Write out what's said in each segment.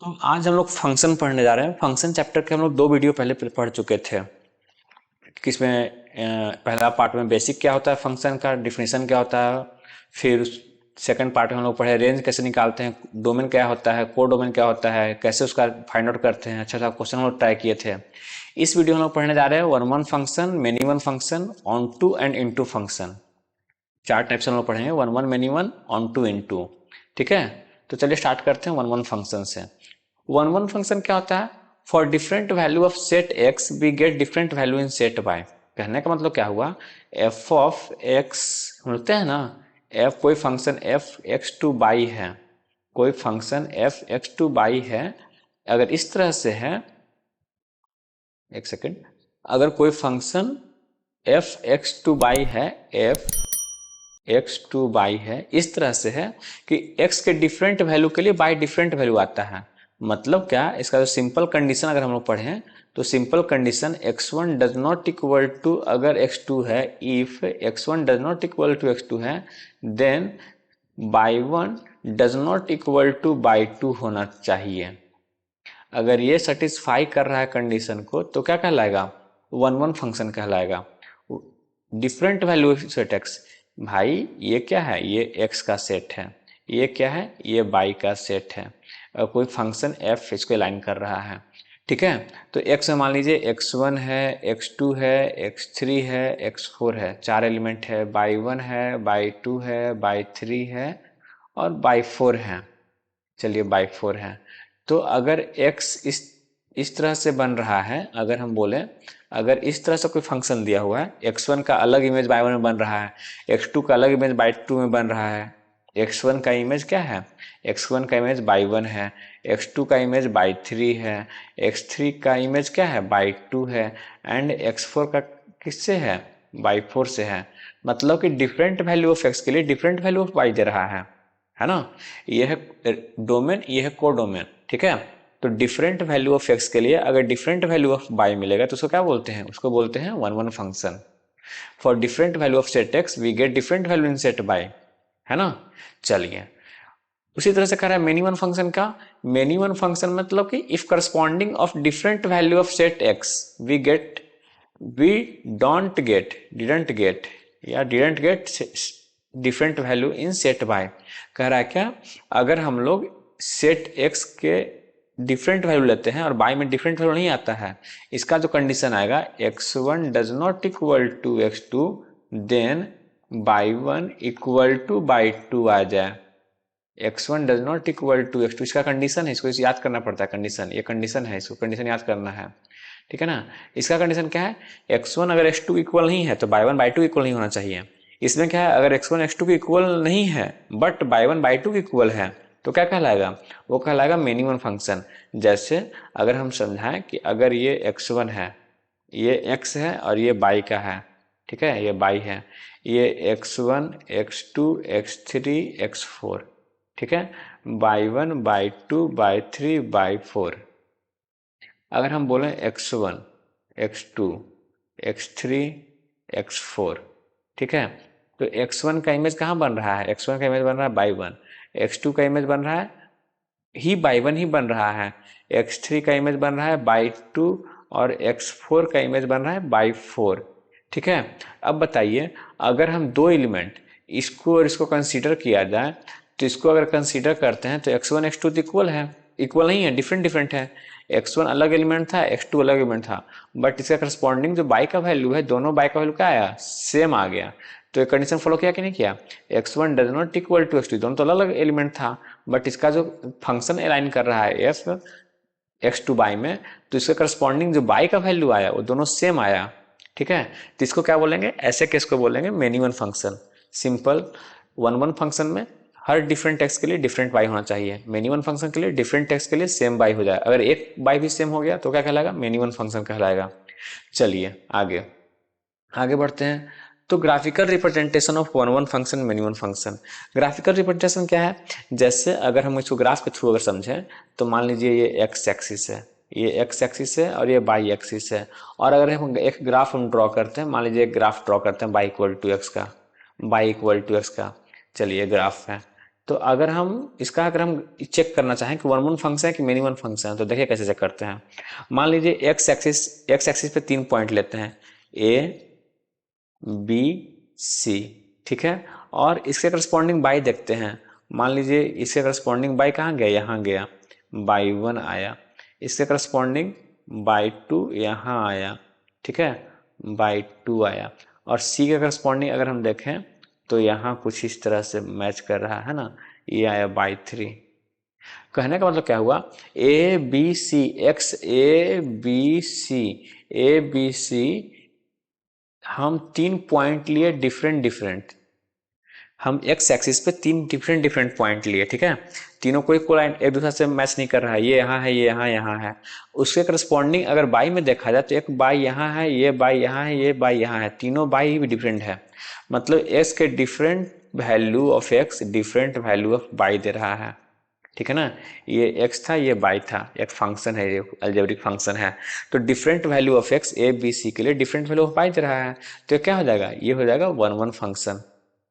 तो आज हम लोग फंक्शन पढ़ने जा रहे हैं। फंक्शन चैप्टर के हम लोग 2 वीडियो पहले पढ़ चुके थे। किसमें पहला पार्ट में बेसिक क्या होता है, फंक्शन का डिफिनेशन क्या होता है। फिर सेकंड पार्ट में हम लोग पढ़े रेंज कैसे निकालते हैं, डोमेन क्या होता है, कोड डोमेन क्या होता है, कैसे उसका फाइंड आउट करते हैं। अच्छा क्वेश्चन हम लोग ट्राई किए थे। इस वीडियो में हम लोग पढ़ने जा रहे हैं one one function, many one function, onto and into function. 4 type से हम लोग पढ़ेंगे, one one, many one, onto, into. ठीक है, तो चलिए स्टार्ट करते हैं वन वन फंक्शन से। वन वन फंक्शन क्या होता है? For different value of set x we get different value in set y. कहने का मतलब क्या हुआ, एफ ऑफ एक्स बोलते हैं ना, एफ कोई function F x two by है, कोई function F x two by है। अगर इस तरह से है, एक सेकेंड, अगर कोई function F x two by है, एफ एक्स टू बाई है, इस तरह से है कि x के डिफरेंट वैल्यू के लिए y डिफरेंट वैल्यू आता है। मतलब क्या, इसका जो सिंपल कंडीशन अगर हम लोग पढ़ें तो simple condition x1 does not equal to, अगर x2 है, if x1 does not equal to x2 है, then y1 does not equal to y2 होना चाहिए। अगर ये सेटिस्फाई कर रहा है कंडीशन को तो क्या कहलाएगा, वन वन फंक्शन कहलाएगा। डिफरेंट वैल्यू सेट एक्स, भाई ये क्या है, ये x का सेट है, ये क्या है, ये y का सेट है। कोई फंक्शन f इसको लाइन कर रहा है। ठीक है, तो x में मान लीजिए x1 है, x2 है, x3 है, x4 है, 4 एलिमेंट है, y1 है, y2 है, y3 है और y4 है। चलिए y4 है। तो अगर x इस तरह से बन रहा है, अगर हम बोले, अगर इस तरह से कोई फंक्शन दिया हुआ है, x1 का अलग इमेज y1 में बन रहा है, x2 का अलग इमेज y2 में बन रहा है, x1 का इमेज क्या है, x1 का इमेज y1 है, x2 का इमेज y3 है, x3 का इमेज क्या है, y2 है, एंड x4 का किससे है, y4 से है। मतलब कि डिफरेंट वैल्यू ऑफ x के लिए डिफरेंट वैल्यू ऑफ y दे रहा है ना। ये है डोमेन, ये है को डोमेन। ठीक है, तो डिफरेंट वैल्यू ऑफ एक्स के लिए अगर डिफरेंट वैल्यू ऑफ बाई मिलेगा तो उसको क्या बोलते हैं, उसको बोलते हैं one one function. For different value of set x we get different value in set Y, है ना। चलिए, उसी तरह से कह रहा है मेनी वन फंक्शन का। मेनी वन फंक्शन मतलब कि if corresponding of different value of set x we get, we don't get, didn't get या didn't get different value in set Y. कह रहा है क्या, अगर हम लोग सेट एक्स के डिफरेंट वैल्यू लेते हैं और बाय में डिफरेंट वैल्यू नहीं आता है, इसका जो कंडीशन आएगा x1 does not equal to x2, then y1 equal to y2 आ जाए। x1 does not equal to x2 इसका कंडीशन है, इसको याद करना पड़ता है कंडीशन, ये कंडीशन है, इसको कंडीशन याद करना है। ठीक है ना, इसका कंडीशन क्या है, x1 अगर x2 इक्वल नहीं है तो y1 y2 इक्वल नहीं होना चाहिए। इसमें क्या है, अगर x1 x2 के इक्वल नहीं है बट y1 y2 के इक्वल है तो क्या कहलाएगा, वो कहलाएगा मेनी वन फंक्शन। जैसे अगर हम समझाएं कि अगर ये x1 है, ये x है और ये y का है, ठीक है, ये y है, ये x1 x2 x3 x4, ठीक है, y1 y2 y3 y4। अगर हम बोलें x1 x2 x3 x4, ठीक है, तो x1 का इमेज कहाँ बन रहा है, x1 का इमेज बन रहा है y1, x2 का इमेज बन रहा है ही y1 ही बन रहा है, x3 का इमेज बन रहा है y2 और x4 का इमेज बन रहा है y4। ठीक है, अब बताइए, अगर हम 2 एलिमेंट इसको और इसको कंसीडर किया जाए तो इसको अगर कंसीडर करते हैं तो x1 x2 तो इक्वल है, इक्वल नहीं है, डिफरेंट डिफरेंट है। x1 अलग एलिमेंट था, x2 अलग एलिमेंट था, बट इसका करस्पॉन्डिंग जो y का वैल्यू है, दोनों y का वैल्यू क्या आया, सेम आ गया। तो ये कंडीशन फॉलो किया कि नहीं किया, x1 does not equal to x2, दोनों तो अलग अलग एलिमेंट था, बट इसका जो फंक्शन अलाइन कर रहा है f x2 y में, तो इसका करस्पॉन्डिंग जो y का वैल्यू आया वो दोनों सेम आया। ठीक है, तो इसको क्या बोलेंगे, ऐसे केस को बोलेंगे many one function. Simple one one function में हर डिफरेंट टेक्स्ट के लिए डिफरेंट y होना चाहिए, मेनी वन फंक्शन के लिए डिफरेंट टेक्स्ट के लिए सेम y हो जाए। अगर एक y भी सेम हो गया तो क्या कहलाएगा, मेनी वन फंक्शन कहलाएगा। चलिए आगे आगे बढ़ते हैं। तो graphical representation of one one function, many one function. Graphical representation क्या है, जैसे अगर हम इसको ग्राफ के थ्रू अगर समझें तो मान लीजिए ये एक्स एक्सिस है, ये एक्स एक्सिस है और ये वाई एक्सिस है, और अगर हम एक ग्राफ हम ड्रॉ करते हैं, मान लीजिए एक ग्राफ ड्रॉ करते हैं वाई इक्वल टू एक्स का, वाई इक्वल टू एक्स का। चलिए ग्राफ है, तो अगर हम चेक करना चाहें कि वन वन फंक्शन है कि मेनी वन फंक्शन है, तो देखिए कैसे चेक करते हैं। मान लीजिए एक्स एक्सिस पे 3 पॉइंट लेते हैं, ए बी सी, ठीक है, और इसके करस्पॉन्डिंग बाई देखते हैं। मान लीजिए इसके करस्पॉन्डिंग बाई कहाँ गया, यहाँ गया, बाई 1 आया, इसके करस्पॉन्डिंग बाई 2 यहाँ आया, ठीक है, बाई 2 आया, और सी के करस्पॉन्डिंग अगर हम देखें तो यहाँ कुछ इस तरह से मैच कर रहा है ना, ये आया बाई 3। कहने का मतलब क्या हुआ, A B C x A B C हम 3 पॉइंट लिए डिफरेंट, हम एक्स एक्सिस पे 3 डिफरेंट पॉइंट लिए, ठीक है, तीनों कोई लाइन एक दूसरे से मैच नहीं कर रहा है, ये यहाँ है, ये यहाँ है। उसके करस्पॉन्डिंग अगर बाई में देखा जाए तो एक बाई यहाँ है, ये बाई यहाँ है, ये बाई यहाँ है, तीनों बाई भी डिफरेंट है। मतलब एक्स के different value of X different value of by दे रहा है, ठीक है ना। ये एक्स था, ये बाई था, एक फंक्शन है, ये अलजेब्रिक फंक्शन है। तो different value of x A B C के लिए डिफरेंट वैल्यू ऑफ बाई दे रहा है, तो ये क्या हो जाएगा, ये हो जाएगा वन वन फंक्शन,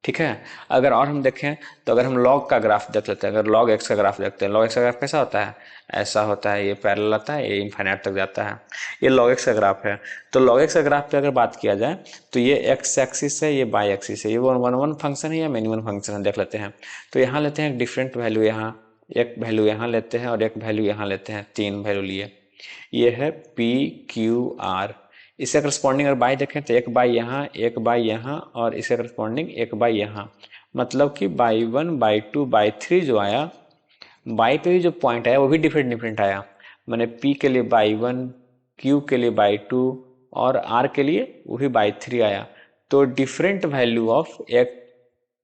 ठीक है। अगर और हम देखें तो अगर हम लॉग का ग्राफ देख लेते हैं, अगर लॉग एक्स का ग्राफ देखते हैं, लॉग एक्स का ग्राफ कैसा होता है, ऐसा होता है, ये पैरेलल आता है, ये इनफाइनाइट तक जाता है, ये लॉग एक्स का ग्राफ है। तो लॉग एक्स का ग्राफ पे अगर बात किया जाए तो ये एक्स एक्सिस है, ये बाई एक्सिस है, ये वन वन फंक्शन है या मेनी वन फंक्शन है, देख लेते हैं। तो यहाँ लेते हैं डिफरेंट वैल्यू, यहाँ एक वैल्यू यहाँ लेते हैं और एक वैल्यू यहाँ लेते हैं, 3 वैल्यू लिए, ये है पी क्यू आर। इससे करस्पॉन्डिंग अगर बाई देखें तो एक बाई यहाँ, एक बाई यहाँ, और इससे करस्पॉन्डिंग एक बाई यहाँ। मतलब कि बाई 1 बाई 2 बाई 3 जो आया, बाई पे भी जो पॉइंट आया वो भी डिफरेंट आया। मैंने पी के लिए बाई 1, क्यू के लिए बाई 2 और आर के लिए वो भी बाई 3 आया। तो different value of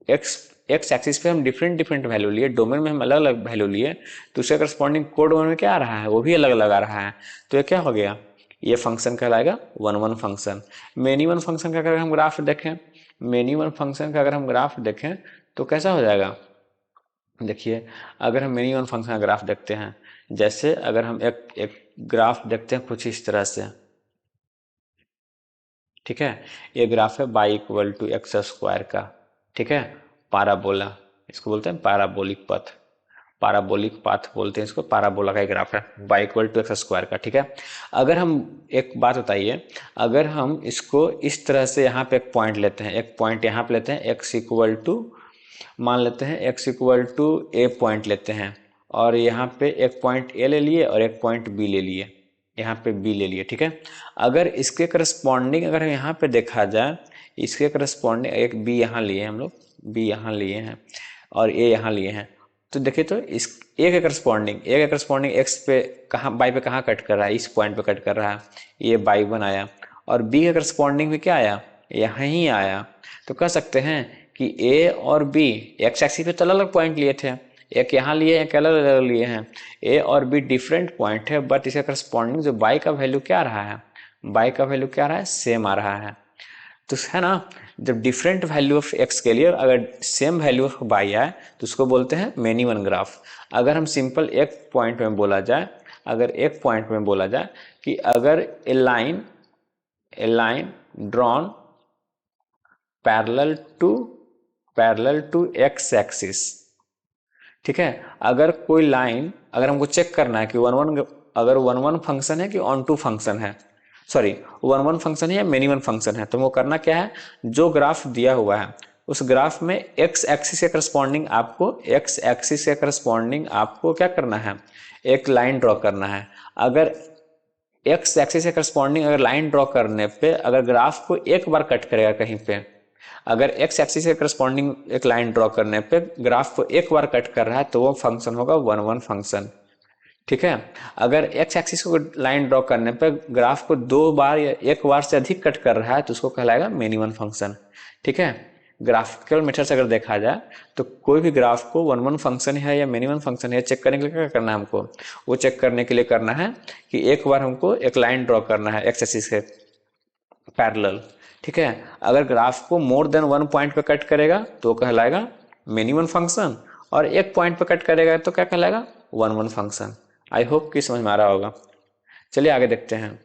x axis पे हम डिफरेंट वैल्यू लिए, डोमेन में हम अलग अलग वैल्यू लिए, तो उसके करस्पॉन्डिंग कोड डोमेन में क्या आ रहा है, वो भी अलग अलग आ रहा है। तो ये क्या हो गया, ये फंक्शन कहलाएगा one one function. Many one function का अगर हम ग्राफ देखें, मेनी वन फंक्शन का अगर हम ग्राफ देखें तो कैसा हो जाएगा, देखिए अगर हम मेनी वन फंक्शन का ग्राफ देखते हैं, जैसे अगर हम एक ग्राफ देखते हैं कुछ इस तरह से, ठीक है, ये ग्राफ है y equal to x square का, ठीक है, पाराबोला, इसको बोलते हैं पाराबोलिक पथ, पाराबोलिक पाथ बोलते हैं इसको, पाराबोला का एक ग्राफ है y equal to x square का, ठीक है। अगर हम एक बात बताइए, अगर हम इसको इस तरह से यहाँ पे एक पॉइंट लेते हैं, एक पॉइंट यहाँ पे लेते हैं, एक्स इक्वल टू मान लेते हैं, x equal to a point लेते हैं, और यहाँ पे एक पॉइंट ए ले लिए और एक पॉइंट बी ले लिए, यहाँ पे बी ले लिए, ठीक है। अगर इसके करस्पॉन्डिंग अगर यहाँ पे देखा जाए, इसके करस्पॉन्डिंग एक बी यहाँ लिए हम लोग, बी यहाँ लिए हैं और ए यहाँ लिए हैं, तो देखिए तो इस ए के करस्पॉन्डिंग एक्स पे कहाँ, बाई पे कहाँ कट कर रहा है, इस पॉइंट पे कट कर रहा है, ये बाई 1 आया, और बी के करस्पॉन्डिंग में क्या आया, यहाँ ही आया। तो कह सकते हैं कि ए और बी एक्स एक्सिस पे तो अलग अलग पॉइंट लिए थे, एक यहाँ लिए एक अलग अलग लिए हैं, ए और बी डिफरेंट पॉइंट है, बट इसका करस्पॉन्डिंग जो बाई का वैल्यू क्या आ रहा है, बाई का वैल्यू क्या आ रहा है, सेम आ रहा है। तो है ना, जब डिफरेंट वैल्यू ऑफ एक्स के लिए अगर सेम वैल्यू ऑफ बाई आए तो उसको बोलते हैं मेनी वन ग्राफ। अगर हम सिंपल एक पॉइंट में बोला जाए, अगर एक पॉइंट में बोला जाए कि अगर a line drawn parallel to X axis, ठीक है, अगर कोई लाइन, अगर हमको चेक करना है कि अगर वन वन फंक्शन है कि ऑन टू फंक्शन है, सॉरी वन वन फंक्शन है या मेनी वन फंक्शन है, तो वो करना क्या है, जो ग्राफ दिया हुआ है उस ग्राफ में एक्स एक्सिस के करस्पॉन्डिंग आपको क्या करना है, एक लाइन ड्रॉ करना है। अगर एक्स एक्सिस के करस्पॉन्डिंग अगर लाइन ड्रॉ करने पे अगर ग्राफ को एक बार कट करेगा कहीं पे, अगर एक्स एक्सिस के करस्पॉन्डिंग एक लाइन ड्रॉ करने पे ग्राफ को एक बार कट कर रहा है तो वो फंक्शन होगा वन वन फंक्शन, ठीक है। अगर एक्स एक्सिस को लाइन ड्रॉ करने पे ग्राफ को 2 बार या 1 बार से अधिक कट कर रहा है तो उसको कहलाएगा मेनी वन फंक्शन, ठीक है। ग्राफिकल मेथड से अगर देखा जाए तो कोई भी ग्राफ को वन वन फंक्शन है या मेनी वन फंक्शन है चेक करने के लिए क्या करना है हमको, वो चेक करने के लिए करना है कि एक बार हमको एक लाइन ड्रॉ करना है एक्स एक्सिस के पैरेलल, ठीक है। अगर ग्राफ को मोर देन 1 पॉइंट पे कट करेगा तो कहलाएगा मेनी वन फंक्शन, और एक पॉइंट पे कट करेगा तो क्या कहलाएगा, one one function. I hope कि समझ में आ रहा होगा। चलिए आगे देखते हैं,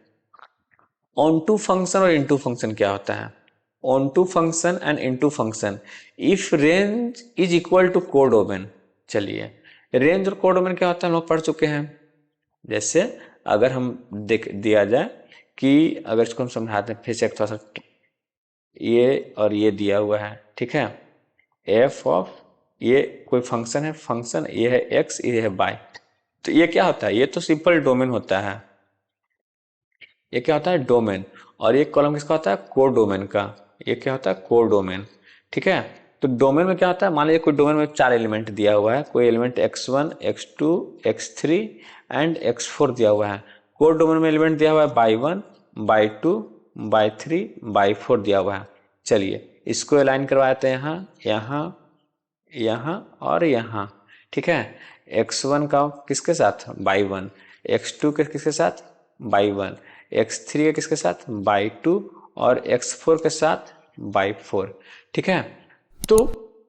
ऑन टू फंक्शन और इनटू फंक्शन क्या होता है। Onto function and into function, if range is equal to codomain, चलिए, रेंज और कोडोमेन क्या होता है हम लोग पढ़ चुके हैं। जैसे अगर हम देख दिया जाए कि अगर इसको हम समझाते हैं फिर से थोड़ा सा, ये और ये दिया हुआ है, ठीक है, एफ ऑफ, ये कोई फंक्शन है, फंक्शन ये है एक्स, ये है वाई, तो ये क्या होता है, ये तो सिंपल डोमेन होता है, ये क्या होता है डोमेन, और ये कॉलम किसका होता है कोडोमेन का, ये क्या होता है कोडोमेन, ठीक है। तो डोमेन में क्या होता है, मान लीजिए कोई डोमेन में 4 एलिमेंट दिया हुआ है, कोई element x1 x2 x3 and x4 दिया हुआ है, कोड डोमेन में एलिमेंट दिया हुआ है by1 by2 by3 by4 दिया हुआ है। चलिए इसको अलाइन करवाते हैं यहाँ यहाँ यहाँ और यहाँ, ठीक है, x1 का किसके साथ by1, x2 के किसके साथ by1, x3 के किसके साथ by2 और x4 के साथ by4, ठीक है। तो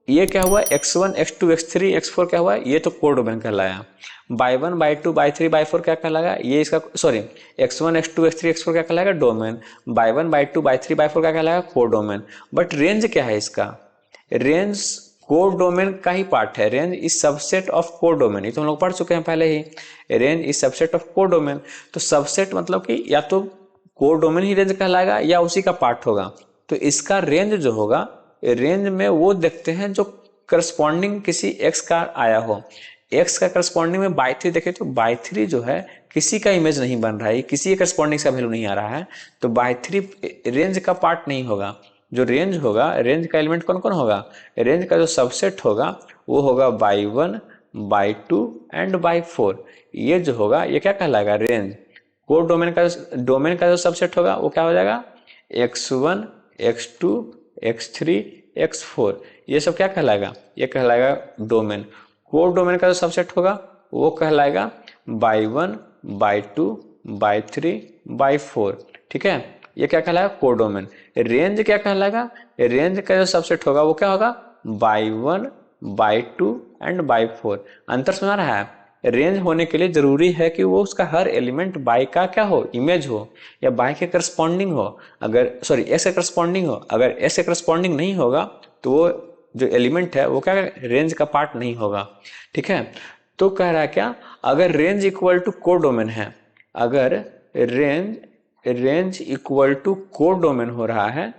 ये क्या हुआ x1 x2 x3 x4 क्या हुआ, ये तो कोड डोमेन कहलाया, by1 by2 by3 by4 क्या कहलाएगा, ये इसका sorry x1 x2 x3 x4 क्या कहलाएगा domain, by1 by2 by3 by4 क्या कहलाएगा कोड डोमेन। बट रेंज क्या है इसका, रेंज कोड डोमेन का ही पार्ट है, range is subset of codomain, ये तो हम लोग पढ़ चुके हैं पहले ही, range is subset of codomain. तो सबसेट मतलब कि या तो कोड डोमेन ही रेंज कहलाएगा या उसी का पार्ट होगा। तो इसका रेंज जो होगा, रेंज में वो देखते हैं जो करस्पॉन्डिंग किसी एक्स का आया हो, एक्स का करस्पॉन्डिंग में बाई 3 देखें तो बाई 3 जो है किसी का इमेज नहीं बन रहा है, किसी के करस्पॉन्डिंग का वैल्यू नहीं आ रहा है, तो बाई 3 रेंज का पार्ट नहीं होगा। जो रेंज होगा, रेंज का एलिमेंट कौन कौन होगा, रेंज का जो सबसेट होगा वो होगा by1 by2 एंड by4, ये जो होगा ये क्या कहलाएगा रेंज। कोड डोमेन का जो सबसेट होगा वो क्या हो जाएगा x1 x2 x3 x4, ये सब क्या कहलाएगा, ये कहलाएगा डोमेन। कोड डोमेन का जो सबसेट होगा वो कहलाएगा by1 by2 by3 by4, ठीक है, ये क्या कहलाएगा कोड डोमेन। रेंज क्या कहलाएगा, रेंज का जो सबसेट होगा वो क्या होगा by1 by2 एंड by4। अंतर समझ रहा है, रेंज होने के लिए जरूरी है कि वो उसका हर एलिमेंट बाई का क्या हो इमेज हो, या बाई के करस्पॉन्डिंग हो, अगर सॉरी एस के करस्पॉन्डिंग हो, अगर एस के करस्पॉन्डिंग नहीं होगा तो वो जो एलिमेंट है वो क्या रेंज का पार्ट नहीं होगा, ठीक है। तो कह रहा है क्या, अगर range equal to codomain है, अगर range equal to codomain हो रहा है,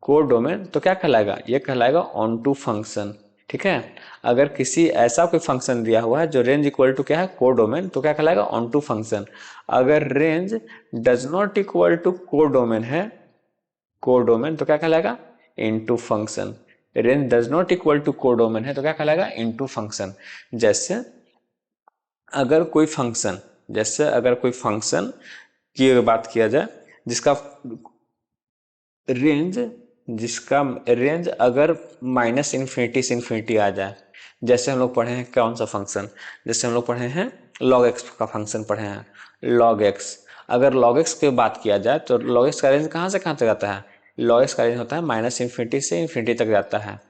कोड डोमेन, तो क्या कहलाएगा, ये कहलाएगा ऑन टू फंक्शन, ठीक है। अगर किसी ऐसा कोई फंक्शन दिया हुआ है जो रेंज इक्वल टू क्या है कोड डोमेन, तो क्या कहलाएगा ऑन टू फंक्शन। अगर range does not equal to codomain है, कोड डोमेन, तो क्या कहलाएगा into function. Range does not equal to codomain है तो क्या कहलाएगा इनटू फंक्शन। जैसे अगर कोई फंक्शन, जैसे अगर कोई फंक्शन की बात किया जाए जिसका रेंज अगर माइनस इन्फिनिटी से इन्फिनिटी आ जाए, जैसे हम लोग पढ़े हैं कौन सा फंक्शन, जैसे हम लोग पढ़े हैं log x का फंक्शन पढ़े हैं log x। अगर log x की बात किया जाए तो log x का रेंज कहाँ से कहाँ तक जाता है, log x का रेंज होता है माइनस इन्फिनिटी से इन्फिनिटी तक जाता है।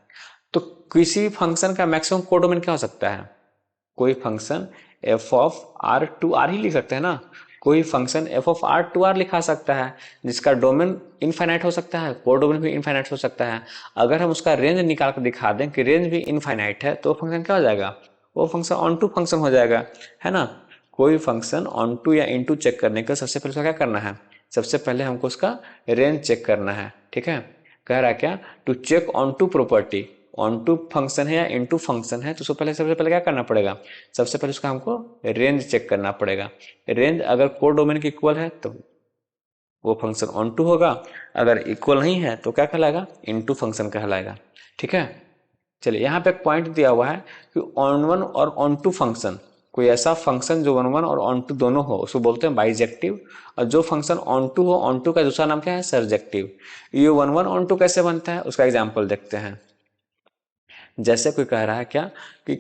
तो किसी भी फंक्शन का मैक्सिमम कोड डोमेन क्या हो सकता है, कोई function f of r to r ही लिख सकते हैं ना, कोई function f of r to r लिखा सकता है जिसका डोमेन इनफाइनाइट हो सकता है, कोड डोमेन भी इनफाइनाइट हो सकता है। अगर हम उसका रेंज निकाल कर दिखा दें कि रेंज भी इनफाइनाइट है तो फंक्शन क्या हो जाएगा, वो फंक्शन ऑन टू फंक्शन हो जाएगा, है ना। कोई फंक्शन ऑन टू या इनटू चेक करने का सबसे पहले उसका क्या करना है, सबसे पहले हमको उसका रेंज चेक करना है, ठीक है। कह रहा है क्या, to check onto property, onto function है या इनटू फंक्शन है तो सबसे पहले क्या करना पड़ेगा, सबसे पहले उसका हमको रेंज चेक करना पड़ेगा। रेंज अगर कोड डोमेन के इक्वल है तो वो फंक्शन ऑन टू होगा, अगर इक्वल नहीं है तो क्या कहलाएगा इनटू फंक्शन कहलाएगा, ठीक है। चलिए यहाँ पे एक पॉइंट दिया हुआ है कि ऑन वन और ऑन टू फंक्शन, कोई ऐसा फंक्शन जो वन वन और ऑन टू दोनों हो उसको बोलते हैं बाइजेक्टिव, और जो फंक्शन ऑन टू हो, ऑन टू का दूसरा नाम क्या है सरजेक्टिव। ये वन वन ऑन टू कैसे बनता है उसका एग्जाम्पल देखते हैं। जैसे कोई कह रहा है क्या कि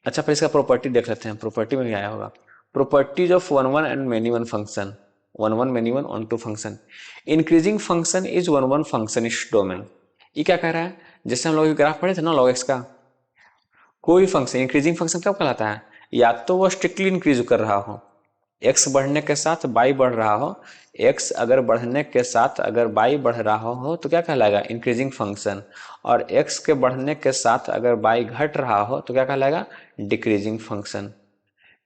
अच्छा फिर इसका प्रॉपर्टी देख लेते हैं, प्रॉपर्टी में क्या आया होगा, properties of one one and many one function, one one many one onto function, increasing function is one one function is domain. ये क्या कह रहा है, जैसे हम लोग ग्राफ पढ़े थे ना log x का, कोई फंक्शन इंक्रीजिंग फंक्शन कब कहलाता है, या तो वो स्ट्रिक्टली इंक्रीज कर रहा हो, x बढ़ने के साथ y बढ़ रहा हो, x अगर बढ़ने के साथ अगर y बढ़ रहा हो तो क्या कहलाएगा, इंक्रीजिंग फंक्शन। और x के बढ़ने के साथ अगर y घट रहा हो तो क्या कहलाएगा, डिक्रीजिंग फंक्शन।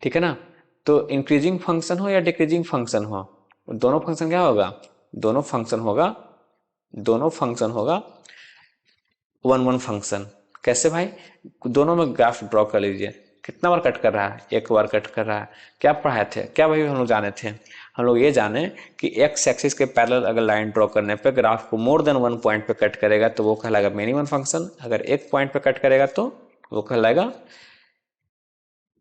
ठीक है ना। तो इंक्रीजिंग फंक्शन हो या डिक्रीजिंग फंक्शन हो, दोनों फंक्शन क्या होगा, दोनों फंक्शन होगा, दोनों फंक्शन होगा वन वन फंक्शन। कैसे भाई, दोनों में ग्राफ ड्रॉ कर लीजिए। कितना बार कट कर रहा है, एक बार कट कर रहा है। क्या पढ़ाए थे, क्या भाई हम लोग जाने थे, हम लोग ये जाने कि एक्स एक्सिस के पैरेलल अगर लाइन ड्रॉ करने पे ग्राफ को मोर देन वन पॉइंट पे कट करेगा तो वो कहलाएगा मिनिमम फंक्शन, अगर एक पॉइंट पे कट करेगा तो वो कहलाएगा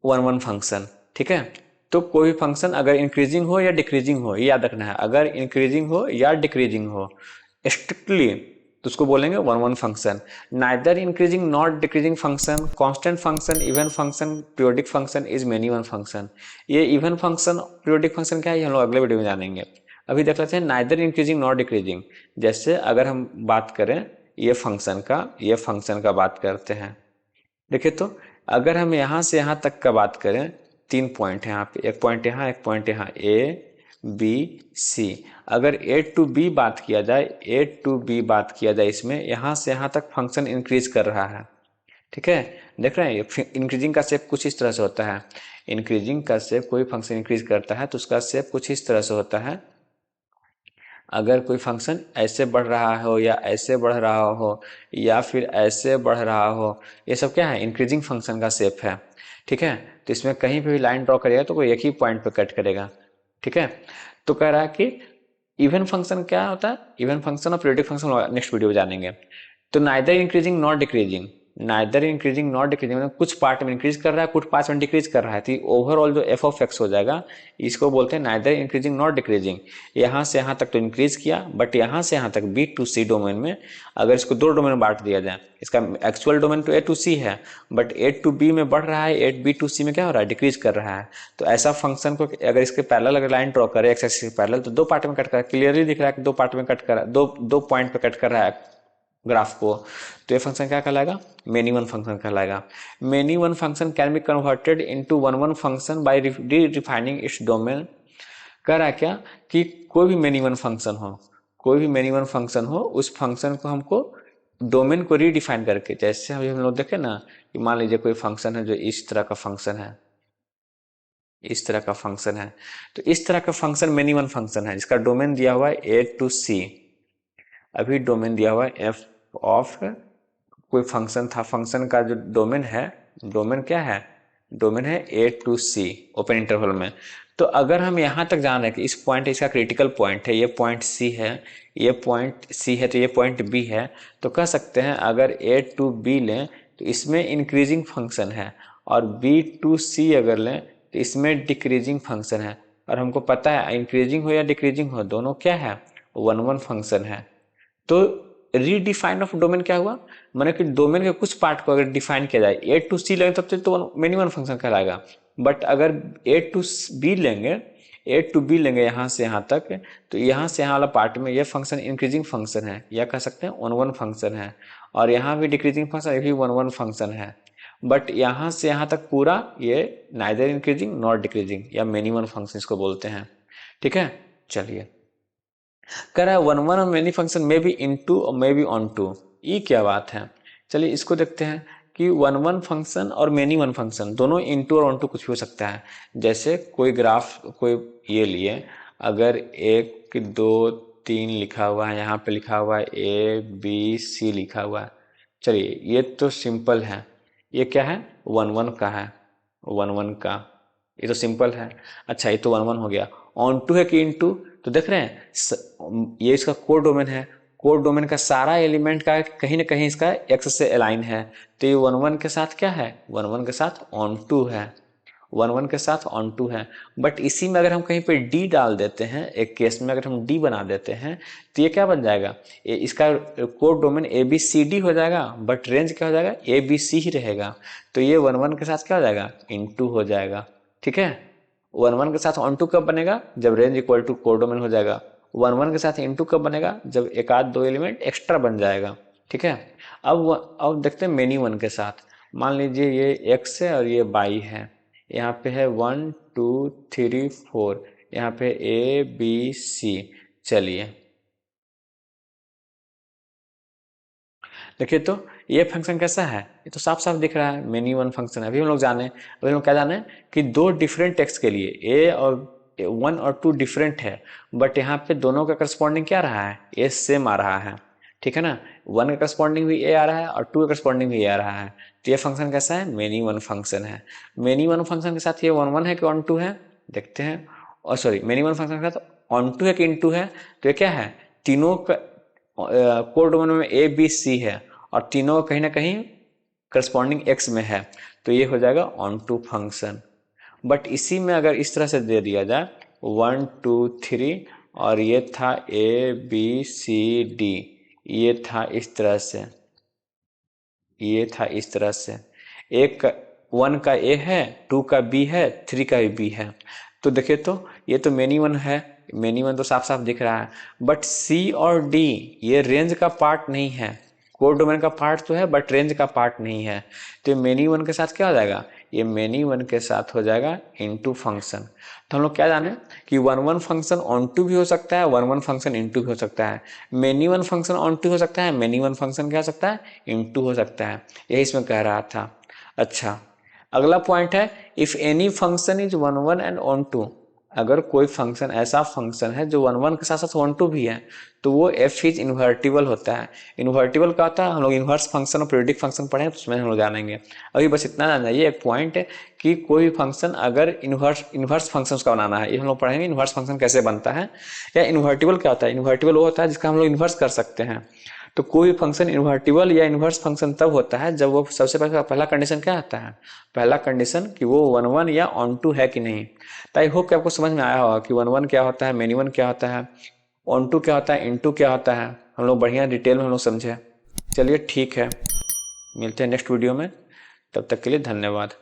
वन वन फंक्शन। ठीक है। तो कोई फंक्शन अगर इंक्रीजिंग हो या डिक्रीजिंग हो, ये याद रखना है, अगर इंक्रीजिंग हो या डिक्रीजिंग हो स्ट्रिक्टली तो उसको बोलेंगे one one function. Neither increasing not decreasing function, constant function, even function, periodic function is many one function. ये इवन फंक्शन पीरियोडिक फंक्शन क्या है, हम लोग अगले वीडियो में जानेंगे। अभी देख लेते हैं नाइदर इंक्रीजिंग नॉट डिक्रीजिंग। जैसे अगर हम बात करें ये फंक्शन का बात करते हैं। देखिए तो अगर हम यहाँ से यहाँ तक का बात करें, 3 पॉइंट है यहाँ पे, एक पॉइंट यहाँ, एक पॉइंट यहाँ, ए बी सी। अगर ए टू बी बात किया जाए, इसमें यहाँ से यहाँ तक फंक्शन इंक्रीज कर रहा है। ठीक है, देख रहे हैं इंक्रीजिंग का शेप कुछ इस तरह से होता है। इंक्रीजिंग का शेप, कोई फंक्शन इंक्रीज करता है तो उसका शेप कुछ इस तरह से होता है। अगर कोई फंक्शन ऐसे बढ़ रहा हो या ऐसे बढ़ रहा हो या फिर ऐसे बढ़ रहा हो, ये सब क्या है, इंक्रीजिंग फंक्शन का शेप है। ठीक है। तो इसमें कहीं पे भी लाइन ड्रॉ करेगा तो कोई एक ही पॉइंट पे कट करेगा। ठीक है। तो कह रहा है कि इवन फंक्शन क्या होता है, इवन फंक्शन और पीरियोडिक फंक्शन नेक्स्ट वीडियो में जानेंगे। तो नाइदर इंक्रीजिंग नॉट डिक्रीजिंग, मतलब कुछ पार्ट में इंक्रीज कर रहा है, कुछ पार्ट में डिक्रीज कर रहा है, तो ओवरऑल जो एफ ऑफ एक्स हो जाएगा, इसको बोलते हैं नाइदर इंक्रीजिंग नॉट डिक्रीजिंग। यहाँ से यहाँ तक तो इंक्रीज किया, बट यहाँ से यहाँ तक बी टू सी डोमेन में, अगर इसको दो डोमेन में बांट दिया जाए, इसका एक्चुअल डोमेन तो ए टू सी है, बट ए टू बी में बढ़ रहा है, ए बी टू सी में क्या हो रहा है, डिक्रीज कर रहा है। तो ऐसा फंक्शन को अगर इसके पैरेलल अगर लाइन ड्रॉ करे एक्स एक्सिस के पैरेलल, तो दो पार्ट में कट कर रहा है, क्लियरली दिख रहा है कि दो पार्ट में कट कर रहा है, दो पॉइंट पे कट कर रहा है ग्राफ को। तो ये फंक्शन क्या कहलाएगा, मेनी वन फंक्शन कहलाएगा। Many one function can be converted into one one function by redefining its domain. कह रहा है क्या कि कोई भी मेनी वन फंक्शन हो, उस फंक्शन को हमको डोमेन को रीडिफाइन करके, जैसे हम लोग देखे ना कि मान लीजिए कोई फंक्शन है जो इस तरह का फंक्शन है, तो इस तरह का फंक्शन मेनी वन फंक्शन है, जिसका डोमेन दिया हुआ है ए टू सी। अभी डोमेन दिया हुआ है एफ ऑफ कोई फंक्शन था, फंक्शन का जो डोमेन है, डोमेन क्या है, डोमेन है ए टू सी ओपन इंटरवल में। तो अगर हम यहाँ तक जान रहे हैं कि इस पॉइंट इसका क्रिटिकल पॉइंट है, ये पॉइंट सी है, ये पॉइंट सी है, तो ये पॉइंट बी है, तो कह सकते हैं अगर ए टू बी लें तो इसमें इंक्रीजिंग फंक्शन है, और बी टू सी अगर लें तो इसमें डिक्रीजिंग फंक्शन है। और हमको पता है इंक्रीजिंग हो या डिक्रीजिंग हो, दोनों क्या है, वन वन फंक्शन है। तो रीडिफाइन ऑफ डोमेन क्या हुआ, माने कि डोमेन के कुछ पार्ट को अगर डिफाइन किया जाए, ए टू सी लेंगे तब तो मेनी वन फंक्शन कहलाएगा। बट अगर ए टू बी लेंगे यहाँ से यहाँ तक, तो यहाँ से यहाँ वाला पार्ट में ये फंक्शन इंक्रीजिंग फंक्शन है, या कह सकते हैं वन वन फंक्शन है, और यहाँ भी डिक्रीजिंग फंक्शन, ये भी वन वन फंक्शन है। बट यहाँ से यहाँ तक पूरा ये नाइदर इंक्रीजिंग नॉट डिक्रीजिंग या मेनी वन फंक्शन इसको बोलते हैं। ठीक है। चलिए, कह रहा है वन वन और मेनी फंक्शन में भी इनटू और मे बी ऑन टू, ये क्या बात है। चलिए इसको देखते हैं कि वन वन फंक्शन और मेनी वन फंक्शन दोनों इनटू और ऑन टू कुछ भी हो सकता है। जैसे कोई ग्राफ, कोई ये लिए, अगर 1 2 3 लिखा हुआ है, यहाँ पे लिखा हुआ है ए बी सी लिखा हुआ है। चलिए ये तो सिंपल है, ये क्या है, वन वन का है, वन वन का, ये तो सिंपल है। अच्छा, ये तो वन वन हो गया। ऑन टू है कि इन टू, तो देख रहे हैं ये इसका कोर डोमेन है, कोर डोमेन का सारा एलिमेंट का कहीं ना कहीं इसका एक्स से अलाइन है, तो ये वन वन के साथ क्या है, वन वन के साथ ऑन टू है, वन वन के साथ ऑन टू है। बट इसी में अगर हम कहीं पे डी डाल देते हैं, एक केस में अगर हम डी बना देते हैं, तो ये क्या बन जाएगा, इसका codomain A B C D हो जाएगा, बट रेंज क्या हो जाएगा, ए बी सी ही रहेगा। तो ये वन वन के साथ क्या हो जाएगा, इनटू हो जाएगा। ठीक है। वन वन के साथ ऑन टू कब बनेगा, जब range equal to codomain हो जाएगा। वन वन के साथ इनटू कब बनेगा, जब एक आध दो एलिमेंट एक्स्ट्रा बन जाएगा। ठीक है। अब देखते हैं मेनी वन के साथ। मान लीजिए ये एक्स है और ये वाई है, यहाँ पे है 1 2 3 4, यहाँ पे A B C। चलिए देखिए तो ये फंक्शन कैसा है, ये तो साफ साफ दिख रहा है मेनी वन फंक्शन है। अभी हम लोग जाने, अभी हम लोग क्या जाने कि दो डिफरेंट टेक्स्ट के लिए ए और 1 और 2 डिफरेंट है, बट यहाँ पे दोनों का करस्पॉन्डिंग क्या रहा है, ए सेम आ रहा है, ठीक है ना। 1 का करस्पॉन्डिंग भी ए आ रहा है और 2 का करस्पॉन्डिंग भी ए आ रहा है। तो ये फंक्शन कैसा है, मेनी वन फंक्शन है। मेनी वन फंक्शन के साथ ये 1 1 है कि ऑन टू है, देखते हैं। और सॉरी, मेनी वन फंक्शन के साथ ऑन टू है कि इन टू है, तो ये क्या है, तीनों का कोड डोमेन में ए बी सी है और तीनों कहीं ना कहीं करस्पॉन्डिंग एक्स में है, तो ये हो जाएगा ऑन टू फंक्शन। बट इसी में अगर इस तरह से दे दिया जाए 1 2 3 और ये था ए बी सी डी, ये था इस तरह से, ये था इस तरह से, एक 1 का ए है, 2 का बी है, 3 का भी बी है, तो देखिए तो ये तो मेनी वन है, मेनी वन तो साफ साफ दिख रहा है। बट सी और डी ये रेंज का पार्ट नहीं है, कोर डोमेन का पार्ट तो है बट रेंज का पार्ट नहीं है, तो मेनी वन के साथ क्या हो जाएगा, ये मेनी वन के साथ हो जाएगा इनटू फंक्शन। तो हम लोग क्या जाने कि 1 1 फंक्शन ऑन टू भी हो सकता है, 1 1 फंक्शन इनटू भी हो सकता है, many one function onto हो सकता है, मेनी वन फंक्शन क्या हो सकता है, इनटू हो सकता है, यही इसमें कह रहा था। अच्छा, अगला पॉइंट है if any function is 1 1 and onto, अगर कोई फंक्शन ऐसा फंक्शन है जो 1 1 के साथ साथ 1 2 भी है, तो वो एफ इज इन्वर्टिबल होता है। इन्वर्टिबल क्या होता है, हम लोग इन्वर्स फंक्शन और पीरियोडिक फंक्शन पढ़े हैं, तो उसमें हम लोग जानेंगे। अभी बस इतना जान जाइए, एक पॉइंट है कि कोई फंक्शन अगर इन्वर्स फंक्शन का बनाना है, ये हम लोग पढ़ेंगे इन्वर्स फंक्शन कैसे बनता है। या इन्वर्टिबल क्या होता है, इन्वर्टिबल वो होता है जिसका हम लोग इन्वर्स कर सकते हैं। तो कोई फंक्शन इन्वर्टिबल या इन्वर्स फंक्शन तब होता है जब वो सबसे पहला कंडीशन क्या आता है, पहला कंडीशन कि वो 1 1 या ऑन टू है कि नहीं। तो आई होप कि आपको समझ में आया होगा कि 1 1 क्या होता है, मेनी वन क्या होता है, ऑन टू क्या होता है, इन टू क्या होता है, हम लोग बढ़िया डिटेल में हम लोग समझे। चलिए ठीक है, मिलते हैं नेक्स्ट वीडियो में, तब तक के लिए धन्यवाद।